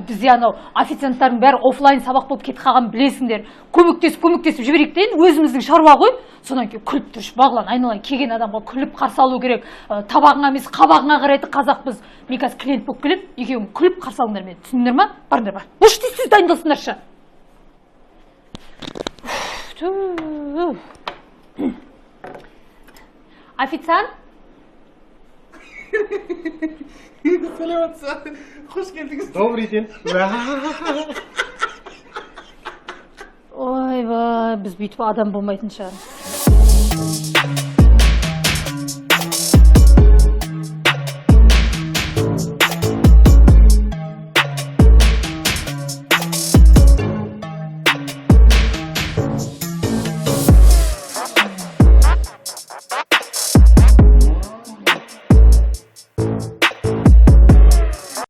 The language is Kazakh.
бізде анау официанттардың бәрі офлайн сабақ болып кетіп қалғанын білесіңдер. Көмектесіп жіберейік дейін, өзіміздің шаруа ғой. Содан кейін күліп тұршы, Бағлан, айналайын келген адамға күліп қарсы алу керек. Табағыңа емес, қабағыңа қарайды қазақпыз. Мен қазір клиент болып келем, екеуің күліп қарсы алыңдар мені. Түсіндіңдер ма? Барыңдар бар. Бұш тез дайындалсыңдаршы. Официант? Саламатсыз, қош келдіңіз. Добрый день. Ойбай, біз бүйтіп адам болмайтын шығар.